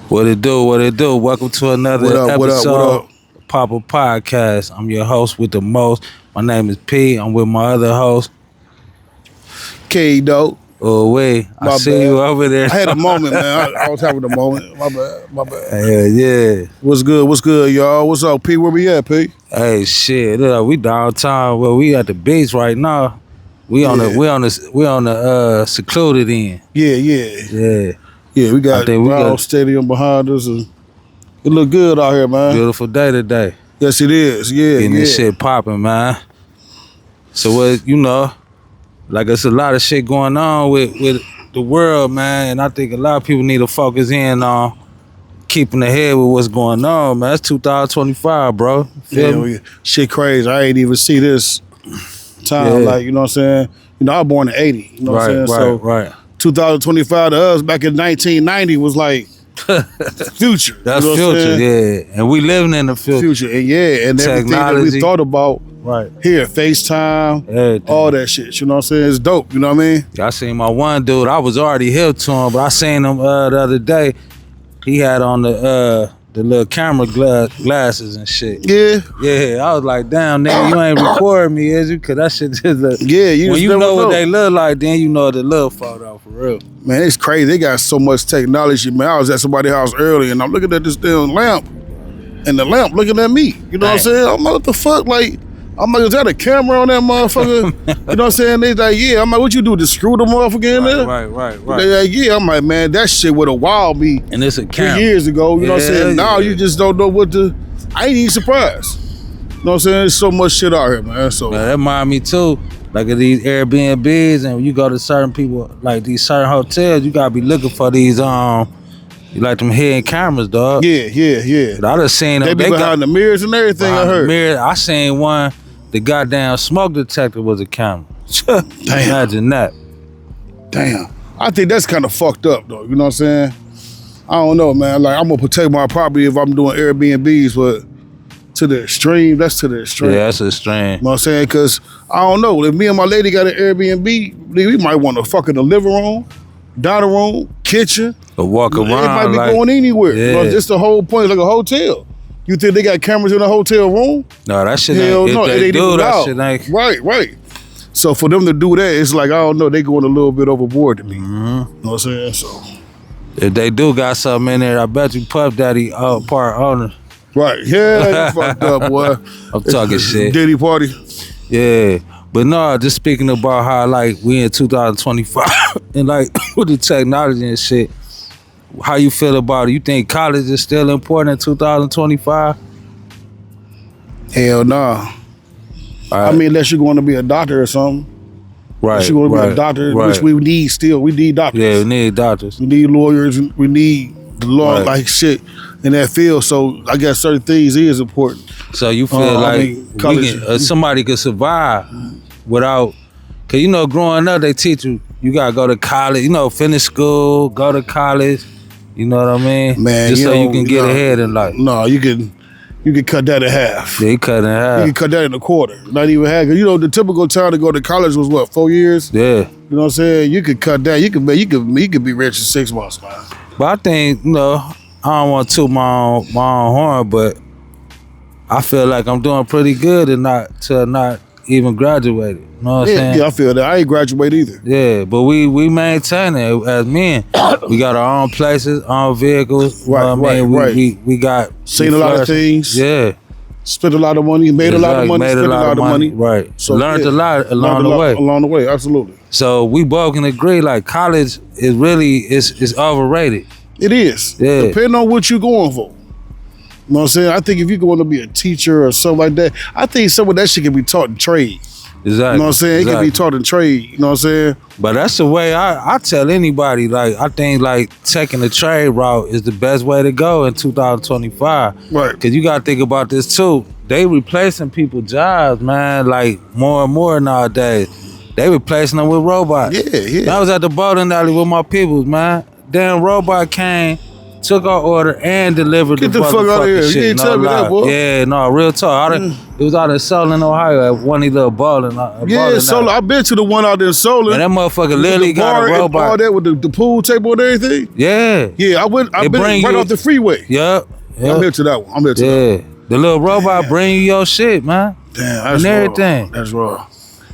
What it do? What it do? Welcome to another episode of Papa Podcast. I'm your host with the most. My name is P. I'm with my other host, K. Dope. Oh wait, I see you over there. I had a moment, man. I was having a moment. My bad. Hell yeah. What's good, y'all? What's up, P? Where we at, P? Hey shit, we downtown. Well, we at the beach right now. We on the secluded end. Yeah. We got Brown Stadium behind us, and it look good out here, man. Beautiful day today. Yes, it is. Getting this shit popping, man. So what like it's a lot of shit going on with the world, man, and I think a lot of people need to focus in on keeping ahead with what's going on, man. It's 2025, bro. Feel me? Shit crazy. I ain't even see this time, like, you know what I'm saying? You know, I was born in 80, you know what I'm saying? Right. 2025 to us back in 1990 was like future. That's you know future, yeah. And we living in the future. And everything that we thought about here, FaceTime, everything. All that shit, you know what I'm saying? It's dope, you know what I mean? I seen my one dude, I was already hip to him, but I seen him the other day. He had on the little camera glasses and shit. Yeah, I was like, damn, nigga, you ain't recording me, is you? Cause that shit just look. Yeah, when you know what they look like, then you know the little photo for real. Man, it's crazy. They got so much technology, man. I was at somebody's house early and I'm looking at this damn lamp, and the lamp looking at me. You know what I'm saying? I'm like, what the fuck? Like, I'm like, is that a camera on that motherfucker? You know what I'm saying? They like, yeah. I'm like, what you do? Just screw the motherfucker in there? Right. They like, yeah. I'm like, man, that shit would have wowed me. And it's a camera. 3 years ago, you know what I'm saying? Now you just don't know what to. I ain't even surprised. You know what I'm saying? There's so much shit out here, man. So that remind me too, like at these Airbnbs, and when you go to certain people, like these certain hotels, you gotta be looking for these you like them hidden cameras, dog. Yeah. But I just seen them. They be behind the mirrors and everything. I heard. I seen one. The goddamn smoke detector was a camera. Damn. Imagine that. Damn. I think that's kind of fucked up, though. You know what I'm saying? I don't know, man. Like, I'm gonna protect my property if I'm doing Airbnbs, but to the extreme, that's to the extreme. Yeah, that's extreme. You know what I'm saying? Because I don't know. If me and my lady got an Airbnb, we might want to fuck in the living room, dining room, kitchen. Or walk around. It might be going anywhere. Yeah. You know, just the whole point, like a hotel. You think they got cameras in a hotel room? No, that shit Hell ain't. no, If they do, that shit ain't. Right. So for them to do that, it's like, I don't know, they going a little bit overboard to me. Mm-hmm. You know what I'm saying? So if they do got something in there, I bet you Puff Daddy part owner. Right. Yeah, you fucked up, boy. I'm talking shit. Diddy party. Yeah. But no, just speaking about how like we in 2025 and like with the technology and shit. How you feel about it? You think college is still important in 2025? Hell nah. I mean, unless you're going to be a doctor or something. Right. Unless you're going to be a doctor, which we need still. We need doctors. Yeah, we need doctors. We need lawyers. We need the law, like shit in that field. So I guess certain things is important. So you feel like somebody could survive without, cause you know, growing up they teach you gotta go to college. You know, finish school, go to college. You know what I mean? Man, just so you can get ahead in life. No, you can cut that in half. Yeah, you cut it in half. You can cut that in a quarter. Not even half. You know, the typical time to go to college was what, 4 years? Yeah. You know what I'm saying? You could cut that. You could be rich in 6 months, man. But I think, I don't want to toot my own horn, but I feel like I'm doing pretty good and not even graduated. You know what I'm saying? Yeah, I feel that. I ain't graduated either. Yeah, but we maintain it as men. We got our own places, own vehicles. Right. We got seen a lot of things. Yeah. Spent a lot of money, made a lot of money, spent a lot of money. Right. So learned a lot along the way. Absolutely. So we both can agree, like college is really is overrated. It is. Yeah. Depending on what you're going for. You know what I'm saying? I think if you're going to be a teacher or something like that, I think some of that shit can be taught in trade. Exactly. You know what I'm saying? It can be taught in trade. You know what I'm saying? But that's the way I tell anybody. Like, I think like taking the trade route is the best way to go in 2025. Right. Because you got to think about this too. They replacing people's jobs, man, like more and more nowadays. They replacing them with robots. Yeah. I was at the bowling alley with my peoples, man. Damn robot came took our order and delivered Get the the fuck out of here. motherfucking shit. You ain't tell me that, lie. boy. Yeah, no, real talk. It was out in Solon, Ohio, at one of these little balling. Yeah, Solon. I've been to the one out there in Solon. And that motherfucker literally got a robot. All that with the pool table and everything. Yeah. Yeah, I've been right off the freeway. Yep. I'm here to that one. I'm here to that one. The little robot bring you your shit, man. Damn, that's and everything. That's raw.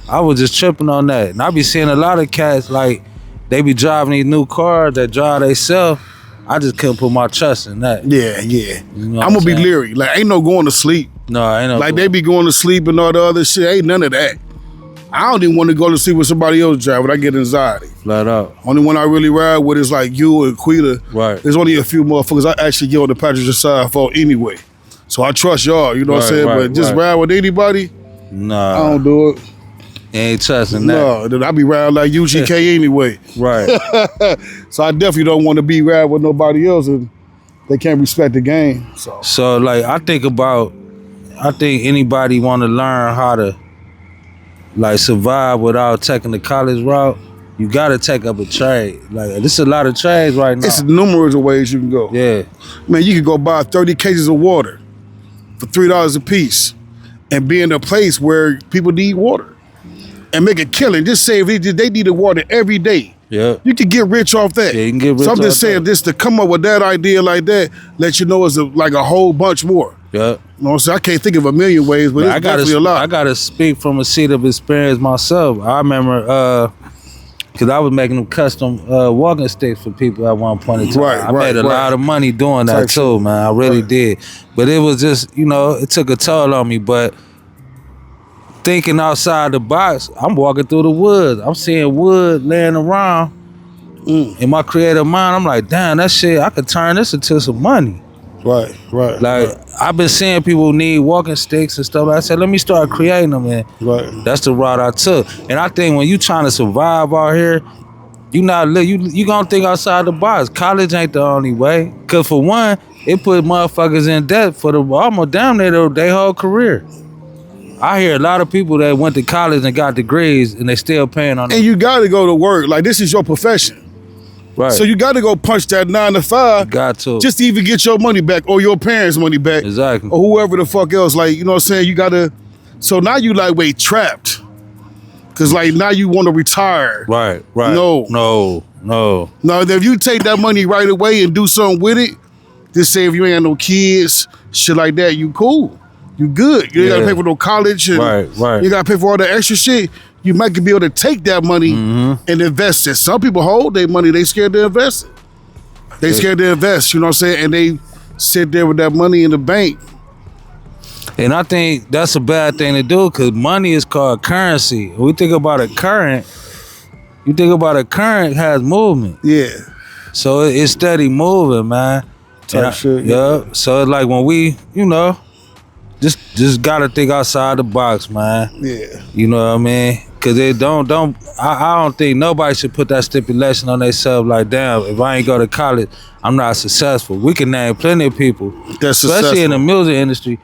I was just tripping on that. And I be seeing a lot of cats, like, they be driving these new cars that drive themselves. I just couldn't put my trust in that. Yeah. You know I'm gonna be leery. Like, ain't no going to sleep. No, ain't no. Like, they be going to sleep and all the other shit. Ain't none of that. I don't even want to go to sleep with somebody else driving. I get anxiety. Flat out. Only one I really ride with is like you and Quita. Right. There's only a few motherfuckers I actually get on the passenger side for anyway. So I trust y'all, you know what I'm saying? But just ride with anybody, nah. I don't do it. You ain't trusting that. No, then I be riding like UGK anyway. Right. So I definitely don't want to be riding with nobody else and they can't respect the game. So like I think anybody want to learn how to like survive without taking the college route, you gotta take up a trade. Like there's a lot of trades right now. It's numerous of ways you can go. Yeah. Man, you can go buy 30 cases of water for $3 a piece and be in a place where people need water and make a killing. Just say if they needed water every day. Yeah. You can get rich off that. Yeah, you can get rich So I'm just off saying that. this to come up with that idea like that, let you know it's like a whole bunch more. Yeah. You know what I'm saying? I can't think of a million ways, but it's definitely a lot. I gotta speak from a seat of experience myself. I remember because I was making them custom walking sticks for people at one point in time. I made a lot of money doing that too, man. I really did. But it was just, it took a toll on me. But thinking outside the box, I'm walking through the woods. I'm seeing wood laying around. In my creative mind, I'm like, damn, that shit, I could turn this into some money. Right. Like, I've been seeing people need walking sticks and stuff. I said, let me start creating them, and that's the route I took. And I think when you trying to survive out here, you gonna think outside the box. College ain't the only way. Cause for one, it put motherfuckers in debt for almost damn near their whole career. I hear a lot of people that went to college and got degrees and they still paying on it. And you gotta go to work. Like, this is your profession. Right. So you got to go punch that 9 to 5. Got to. Just to even get your money back or your parents' money back. Exactly. Or whoever the fuck else. Like, you know what I'm saying? You got to. So now you like, wait, trapped. Because like now you want to retire. Right. No. Now, if you take that money right away and do something with it, just say if you ain't got no kids, shit like that, you cool. You good. You ain't got to pay for no college. And right. You got to pay for all the extra shit. You might be able to take that money and invest it. Some people hold their money. They scared to invest it. They scared to invest, you know what I'm saying? And they sit there with that money in the bank. And I think that's a bad thing to do because money is called currency. When we think about a current, you think about a current has movement. Yeah. So it's steady moving, man. Type shit. Yeah. So it's like when we, just gotta think outside the box, man. Yeah. You know what I mean? Cause they I don't think nobody should put that stipulation on themselves like, damn, if I ain't go to college, I'm not successful. We can name plenty of people, that's especially in the music industry.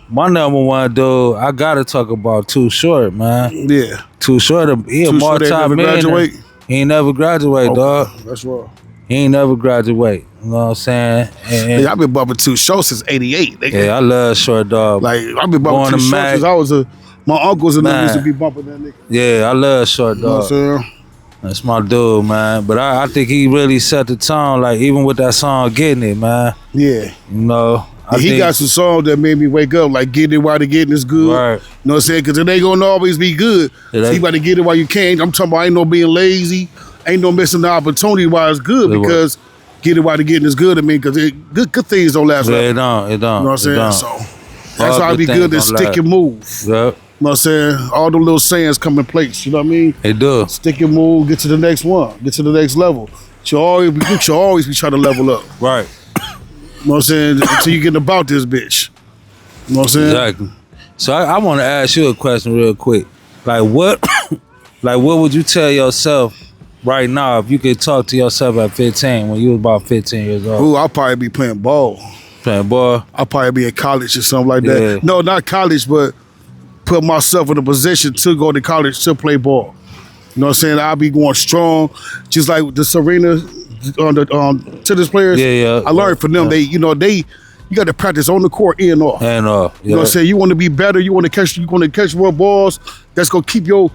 My number one dude, I gotta talk about Too Short, man. Yeah. Too Short, he a multi-millionaire. He ain't never graduate, dog. That's wrong. He ain't never graduate. You know what I'm saying? And I've been bumping Too Short since '88. Yeah, I love Short Dog. Like I've been bumping Too Short since I was my uncles and them used to be bumping that nigga. Yeah, I love Short Dog. You know what I'm saying? That's my dude, man. But I think he really set the tone, like even with that song Getting It, man. Yeah. He got some songs that made me wake up, like Getting It While the Getting Is Good. Right. You know what I'm saying? Because it ain't gonna always be good. So you gotta get it while you can. I'm talking about ain't no being lazy, ain't no missing the opportunity while it's good, because get it while the getting is good. I mean, because good things don't last forever. It don't. You know what I'm saying? So that's why it be good to stick and move. Yep. You know what I'm saying? All the little sayings come in place. You know what I mean? They do. Stick and move, get to the next one, get to the next level. You should always be trying to level up. Right. You know what I'm saying? Until you get about this bitch. You know what I'm saying? Exactly. So I want to ask you a question real quick. Like what would you tell yourself right now if you could talk to yourself at 15 when you was about 15 years old? Ooh, I'll probably be playing ball. Playing ball? I'll probably be in college or something like that. No, not college, but put myself in a position to go to college to play ball. You know what I'm saying? I'll be going strong, just like the Serena tennis players. Yeah. I learned from them. They, you got to practice on the court and off. And off. You know what I'm saying? You want to be better. You want to catch more balls. That's gonna keep your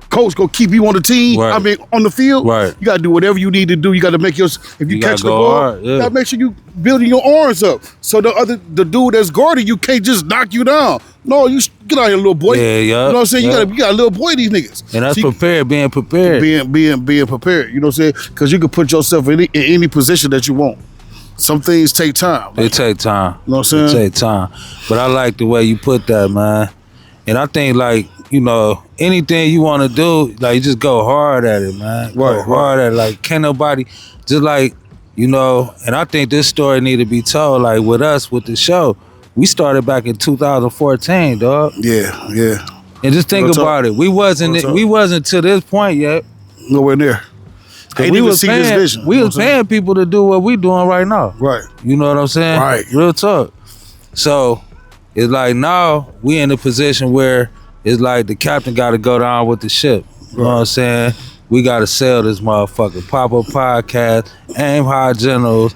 coach gonna keep you on the team. Right. I mean, on the field. Right. You gotta do whatever you need to do. You gotta make if you catch the ball, hard, you gotta make sure you building your arms up. So the dude that's guarding you can't just knock you down. No, you get out here, little boy. Yeah. You know what I'm saying? You got a little boy these niggas. And that's So being prepared. being prepared. You know what I'm saying? Because you can put yourself in any position that you want. Some things take time. It take time. You know what I'm saying? It take time. But I like the way you put that, man. And I think, like, anything you want to do, like, you just go hard at it, man. Go hard at it. Like, can't nobody, just like, and I think this story need to be told, like, with us, with the show. We started back in 2014, dog. Yeah. And just think about it. We wasn't to this point yet. Nowhere near. We was paying people to do what we doing right now. Right. You know what I'm saying? Right. Real talk. So it's like now we in a position where it's like the captain got to go down with the ship. You know what I'm saying? We got to sell this motherfucker. Pop-up podcast, Aim High Generals.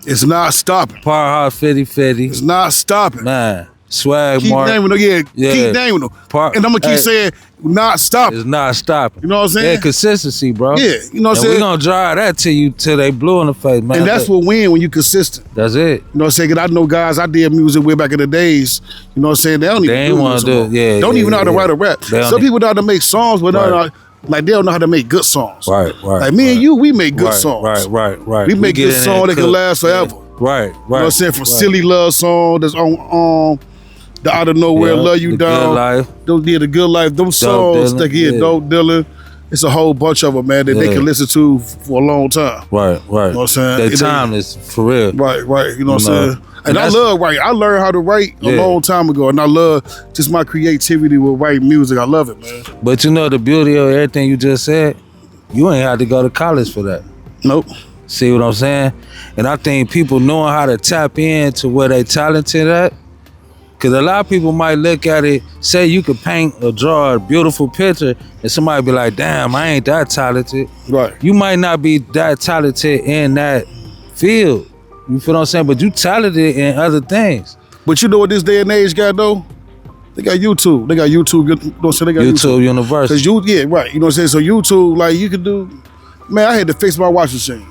It's not stopping. Powerhouse 50-50. It's not stopping. Man. Swag keep Mark. Naming them, keep naming them. And I'm going to keep saying, not stopping. It's not stopping. You know what I'm saying? Yeah, consistency, bro. Yeah, you know what I'm saying? We're going to drive that till they blue in the face, man. And that's what win when you consistent. That's it. You know what I'm saying? Because I know guys, I did music way back in the days, you know what I'm saying? They don't even want to do it. Don't even know how to write a rap. Some people know how to make songs, but they don't know how to make good songs. Right. Like me and you, we make good songs. Right. We make good songs that can last forever. Right. You know what I'm saying? From Silly Love song that's on the Out of Nowhere, Love You Down. Good Life. The Good Life. Those songs that get Dope Dylan. It's a whole bunch of them, man, that they can listen to for a long time. Right. You know what I'm saying? That time is for real. Right. You know what I'm saying? And I love writing. I learned how to write a long time ago, and I love just my creativity with writing music. I love it, man. But the beauty of everything you just said, you ain't had to go to college for that. Nope. See what I'm saying? And I think people knowing how to tap into where they talented at, because a lot of people might look at it, say you could paint or draw a beautiful picture, and somebody be like, damn, I ain't that talented. Right. You might not be that talented in that field. You feel what I'm saying? But you talented in other things. But you know what this day and age got, though? They got YouTube. They got YouTube. You know what I'm saying? They got YouTube University. You know what I'm saying? So YouTube, like, you could do, man, I had to fix my washing machine.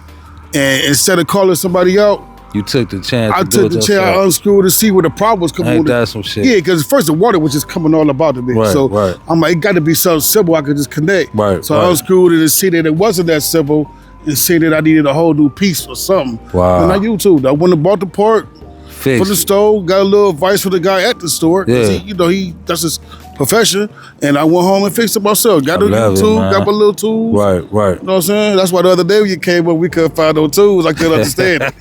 And instead of calling somebody out, you took the chance. I took the chance. I unscrewed to see where the problem was coming. Ain't that some shit? Yeah, because first the water was just coming all about the bitch. Right, so right. I'm like, it got to be something simple I could just connect. Right. So I unscrewed it and see that it wasn't that simple, and see that I needed a whole new piece or something. Wow. And I YouTube. I went and bought the part from the store. Got a little advice from the guy at the store. Yeah. He that's his profession. And I went home and fixed it myself. Got a YouTube. Got my little tools. Right. You know what I'm saying? That's why the other day when you came up, we couldn't find no tools. I couldn't understand it.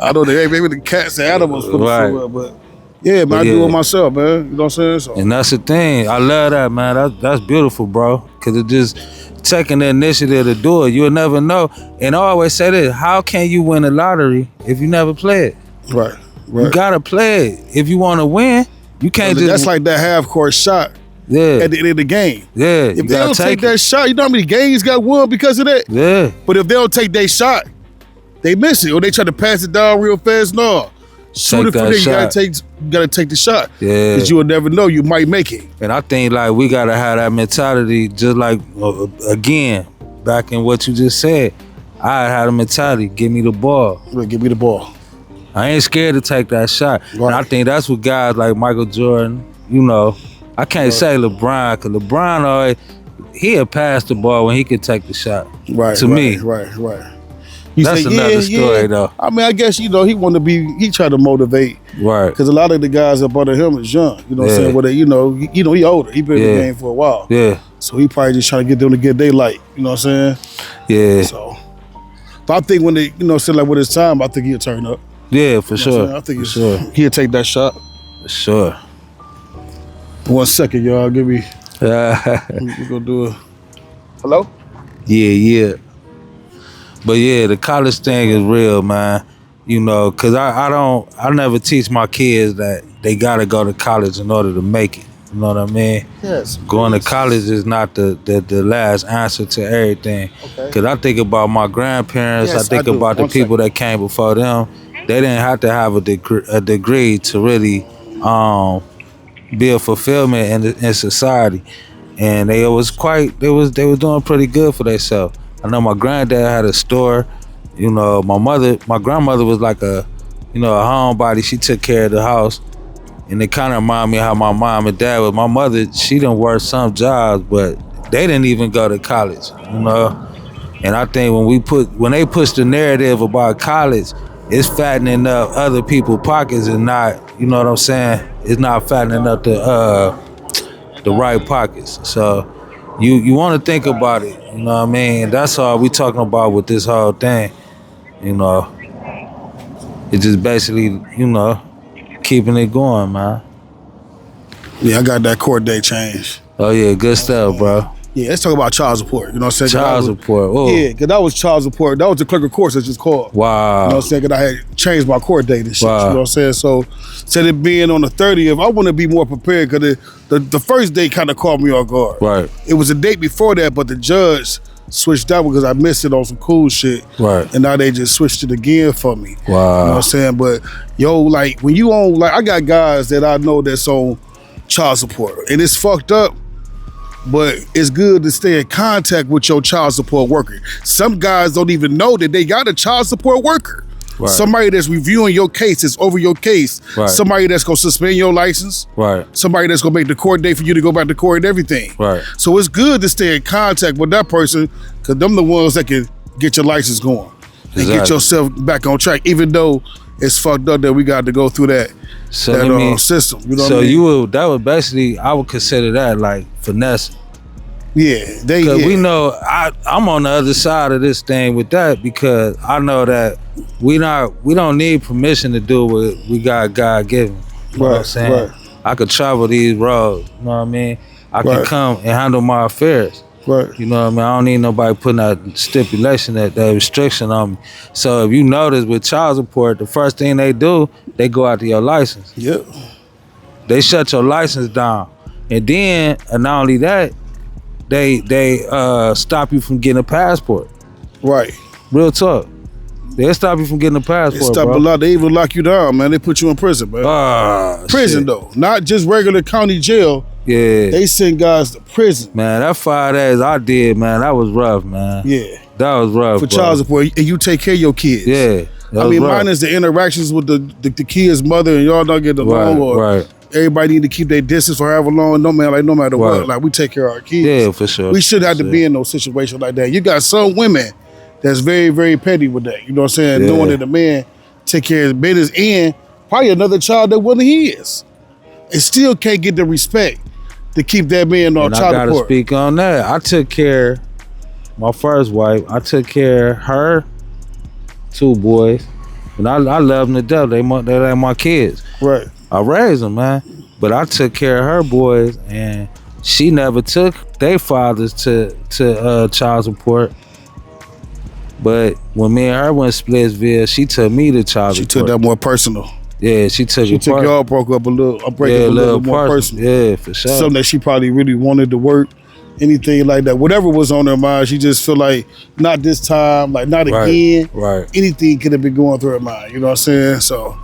I know that maybe the cats and animals put somewhere, but yeah, man, I do it myself, man. You know what I'm saying? So. And that's the thing. I love that, man. That's beautiful, bro. Because it just taking the initiative to do it. You'll never know. And I always say this: how can you win a lottery if you never play it? Right. You gotta play it if you want to win. You can't just. That's like that half-court shot. Yeah. At the end of the game. Yeah. If they don't take that shot, you know how many games got won because of that? Yeah. But if they don't take that shot, they miss it. Or they try to pass it down real fast. No. Shoot it from there. You gotta take the shot. Yeah. Because you will never know. You might make it. And I think like we gotta have that mentality, just like again, back in what you just said. I had a mentality, give me the ball. Give me the ball. I ain't scared to take that shot. Right. And I think that's what guys like Michael Jordan, I can't say LeBron, because LeBron always, he'll pass the ball when he could take the shot. Right. To me. Right. That's another story though. I mean, I guess, he tried to motivate. Right. Because a lot of the guys up under him is young. You know what I'm saying? Well, he older. He been in the game for a while. Yeah. So he probably just trying to get them to get their light. You know what I'm saying? Yeah. So, but I think when they, like with his time, I think he'll turn up. Yeah, for sure. I think he'll take that shot. For sure. 1 second, y'all. Give me. We're gonna do a. Hello? Yeah. But yeah, the college thing is real, man. Cause I never teach my kids that they gotta go to college in order to make it. You know what I mean? Yes. Going to college is not the last answer to everything. Okay. Cause I think about my grandparents. Yes, I think I do. about the One people that came before them. They didn't have to have a degree to really build fulfillment in society, and they was doing pretty good for themselves. I know my granddad had a store. You know, my grandmother was like a homebody. She took care of the house. And it kind of reminded me of how my mom and dad was. My mother, she done worked some jobs, but they didn't even go to college, you know? And I think when they push the narrative about college, it's fattening up other people's pockets and not, you know what I'm saying? It's not fattening up the right pockets. So you want to think about it, you know what I mean? That's all we talking about with this whole thing, you know? It's just basically, you know, keeping it going, man. Yeah, I got that court date change. Oh yeah, good stuff, bro. Yeah, let's talk about child support. You know what I'm saying? Child support. Oh. Yeah, because that was child support. That was the clerk of courts that's just called. Wow. You know what I'm saying? Because I had changed my court date and shit. Wow. You know what I'm saying? So, instead of being on the 30th, I want to be more prepared because the first date kind of caught me off guard. Right. It was a date before that, but the judge switched that one because I missed it on some cool shit. Right. And now they just switched it again for me. Wow. You know what I'm saying? But, yo, like, when you on, like, I got guys that I know that's on child support. And it's fucked up. But it's good to stay in contact with your child support worker. Some guys don't even know that they got a child support worker. Right. Somebody that's reviewing your case, that's over your case. Right. Somebody that's gonna suspend your license. Right. Somebody that's gonna make the court date for you to go back to court and everything. Right. So it's good to stay in contact with that person because them the ones that can get your license going. And get yourself back on track, even though it's fucked up that we got to go through that system. You know what I mean? That would basically, I would consider that like finessing. Yeah, because we know I'm on the other side of this thing with that because I know that we don't need permission to do what we got God given. You know what I'm saying? Right. I could travel these roads. You know what I mean? I can come and handle my affairs. Right. You know what I mean? I don't need nobody putting that stipulation, that restriction on me. So if you notice with child support, the first thing they do, they go after your license. Yep. They shut your license down. And then, and not only that, they stop you from getting a passport. Right. Real talk. They'll stop you from getting a passport, They even lock you down, man. They put you in prison, man. Prison, though. Not just regular county jail. Yeah. They send guys to prison. Man, that 5 days I did, man, that was rough, man. Yeah. That was rough, for child support, and you take care of your kids. Yeah. I mean, mine is the interactions with the kid's mother, and y'all don't get along, or everybody need to keep their distance for however long. No matter what, like we take care of our kids. Yeah, for sure. We shouldn't have to be in no situation like that. You got some women that's very, very petty with that. You know what I'm saying? Knowing that the man take care of his business and probably another child that wasn't his, and still can't get the respect to keep that man on child support. I gotta speak on that. I took care, my first wife, I took care of her 2 boys, and I love them to death. They like my kids. Right. I raised them, man. But I took care of her boys, and she never took their fathers to child support. But when me and her went to Splitsville, she took me to child support. She took that more personal. Yeah, she took y'all broke up a little more personal. Yeah, for sure. Something that she probably really wanted to work, anything like that. Whatever was on her mind, she just feel like, not this time, like not again. Right. Anything could have been going through her mind, you know what I'm saying? So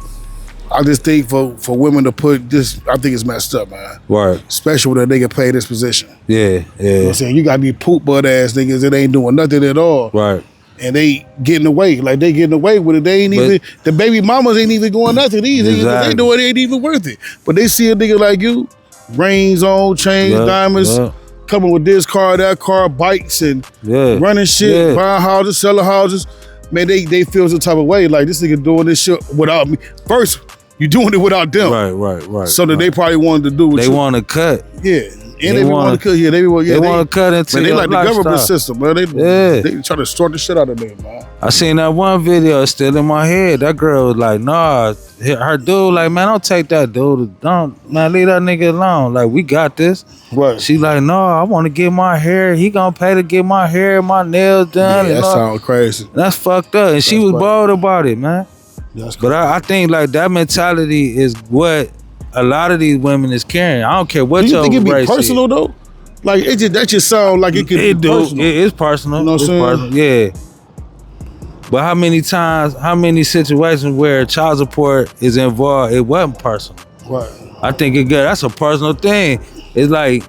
I just think for women to put this, I think it's messed up, man. Right. Especially when a nigga play this position. Yeah. You know what I'm saying? You got these poop butt ass niggas that ain't doing nothing at all. Right. And they getting away. Like they getting away with it. They ain't even, the baby mamas ain't even going nothing either. Exactly. They do it, ain't even worth it. But they see a nigga like you, rings on, chains, diamonds, coming with this car, that car, bikes, and running shit, buying houses, selling houses. Man, they feel some type of way. Like, this nigga doing this shit without me. First, you doing it without them. Right. So that they probably wanted to do what they want to cut. Yeah. And they want to cut. Yeah, they want to cut into. Man, they like the lifestyle. government system, man. They try to sort the shit out of them, man. I seen that one video, it's still in my head. That girl was like, nah, her dude like, man, don't take that dude. Don't, man, leave that nigga alone. Like, we got this. Right. She like, no, I want to get my hair. He gonna pay to get my hair, my nails done. Yeah, that sounds crazy. That's fucked up. And she was bold about it, man. But I think like that mentality is what a lot of these women is caring. I don't care what Do you your think it be race personal is. though? Like that just sound like it could be personal. It is personal. You know what I'm saying? Personal. Yeah. But how many situations where child support is involved, it wasn't personal. Right. I think that's a personal thing. It's like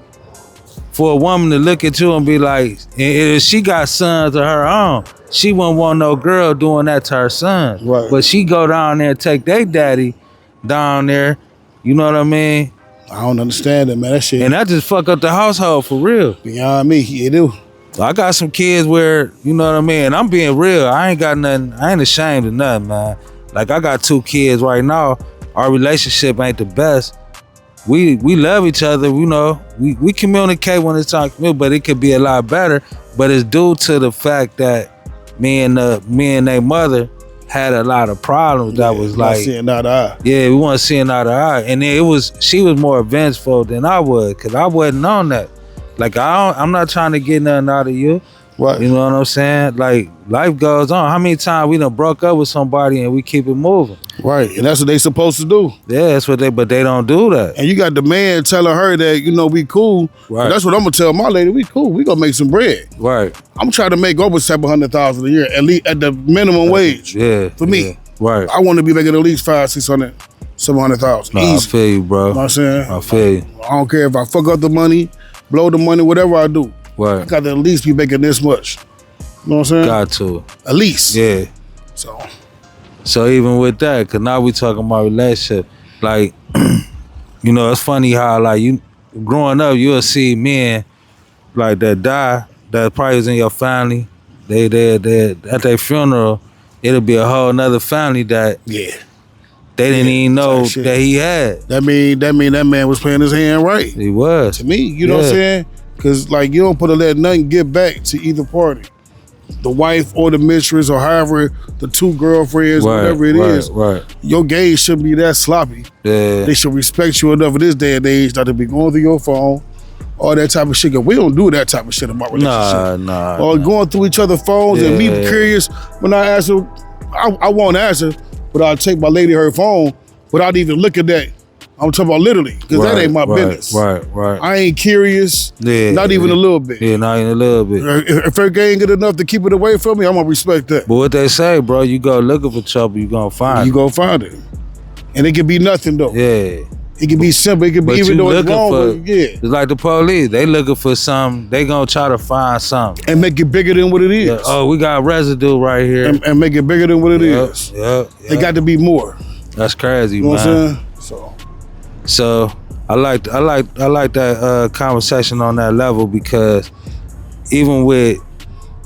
for a woman to look at you and be like, if she got sons of her own, she wouldn't want no girl doing that to her son. Right. But she go down there and take their daddy down there. You know what I mean? I don't understand it, man. That shit. And that just fuck up the household for real. Beyond me, it do. I got some kids where, you know what I mean? I'm being real. I ain't got nothing. I ain't ashamed of nothing, man. Like, I got 2 kids right now. Our relationship ain't the best. We love each other, you know. We communicate when it's time to communicate, but it could be a lot better. But it's due to the fact that me and their mother had a lot of problems that was like, seeing eye to eye. Yeah, we weren't seeing eye to eye. And then she was more vengeful than I was, because I wasn't on that. Like, I'm not trying to get nothing out of you. Right. You know what I'm saying? Like, life goes on. How many times we done broke up with somebody and we keep it moving? Right. And that's what they supposed to do. Yeah, that's what but they don't do that. And you got the man telling her that, you know, we cool. Right. That's what I'm gonna tell my lady. We cool. We gonna make some bread. Right. I'm trying to make over $700,000 a year, at least at the minimum wage. Yeah. For me. Yeah. Right. I want to be making at least $500,000, $600,000, $700,000. No, I feel you, bro. You know what I'm saying? I feel you. I don't care if I fuck up the money, blow the money, whatever I do. Right. I got to at least be making this much. You know what I'm saying? Got to. At least. Yeah. So even with that, because now we talking about relationship, like, you know, it's funny how, like, you growing up, you'll see men, like, that die, that probably was in your family. They at their funeral, it'll be a whole nother family that they didn't even know that he had. That mean that man was playing his hand right. He was. To me, you know what I'm saying? Because, like, you don't supposed to let nothing get back to either party. The wife or the mistress, or however the 2 girlfriends, whatever it is. Right. Your gaze shouldn't be that sloppy. Yeah. They should respect you enough in this day and age not to be going through your phone, all that type of shit. Cause we don't do that type of shit about relationship. Nah. Or going through each other's phones and me curious when I ask her, I won't answer, but I'll take my lady her phone without even looking at. I'm talking about literally, because that ain't my business. Right. I ain't curious, not even a little bit. Yeah, not even a little bit. If her ain't good enough to keep it away from me, I'm gonna respect that. But what they say, bro, you go looking for trouble, you gonna find it. You gonna find it. And it can be nothing though. Yeah. It can be simple, it can be even though it's wrong, It's like the police, they looking for something, they gonna try to find something. And make it bigger than what it is. Yeah. Oh, we got residue right here. And make it bigger than what it is. Yeah. It got to be more. That's crazy, you know man. What I'm saying? So I like that conversation on that level, because even with,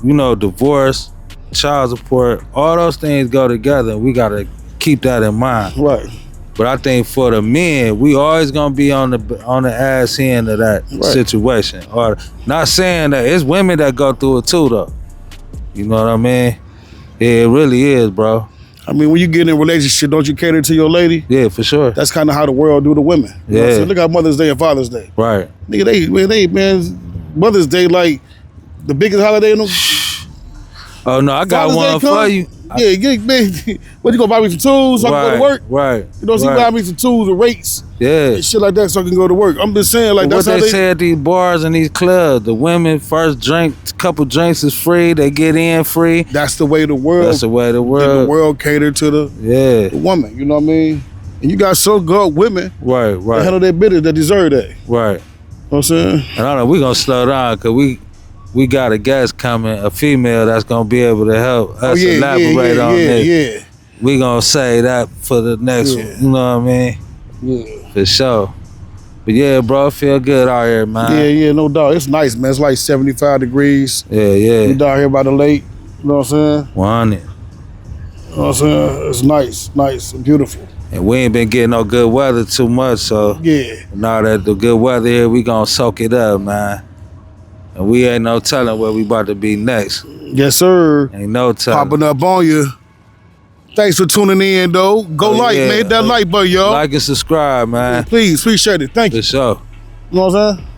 you know, divorce, child support, all those things go together. We gotta keep that in mind. Right. But I think for the men, we always gonna be on the ass end of that situation. Or not saying that it's women that go through it too, though. You know what I mean? Yeah, it really is, bro. I mean, when you get in a relationship, don't you cater to your lady? Yeah, for sure. That's kind of how the world do the women. You know what I'm saying? Look at Mother's Day and Father's Day. Right. Nigga, Mother's Day like the biggest holiday in the. Oh no, I got one for you. Yeah, man. What, you gonna buy me some tools so I can go to work? Right. You know, so you buy me some tools and rates. Yeah. And shit like that so I can go to work. I'm just saying, like, that's what how they say at these bars and these clubs. The women first drink, couple drinks is free. They get in free. That's the way the world. That's the way the world. The world cater to the woman. You know what I mean? And you got so good women. Right. That handle their business that deserve that. Right. You know what I'm saying? And I know we gonna slow down because we got a guest coming, a female that's gonna be able to help us elaborate on this. Yeah. We gonna say that for the next one. You know what I mean? Yeah. For sure. But yeah, bro, feel good out here, man. Yeah, no doubt. It's nice, man. It's like 75 degrees. Yeah. We down here by the lake. You know what I'm saying? 100. You know what I'm saying? It's nice and beautiful. And we ain't been getting no good weather too much, so now that the good weather here, we gonna soak it up, man. And we ain't no telling where we about to be next. Yes, sir. Ain't no telling. Popping up on you. Thanks for tuning in, though. Go man. Hit that like button, y'all. Like and subscribe, man. Please, appreciate it. Thank you. For sure. You know what I'm saying?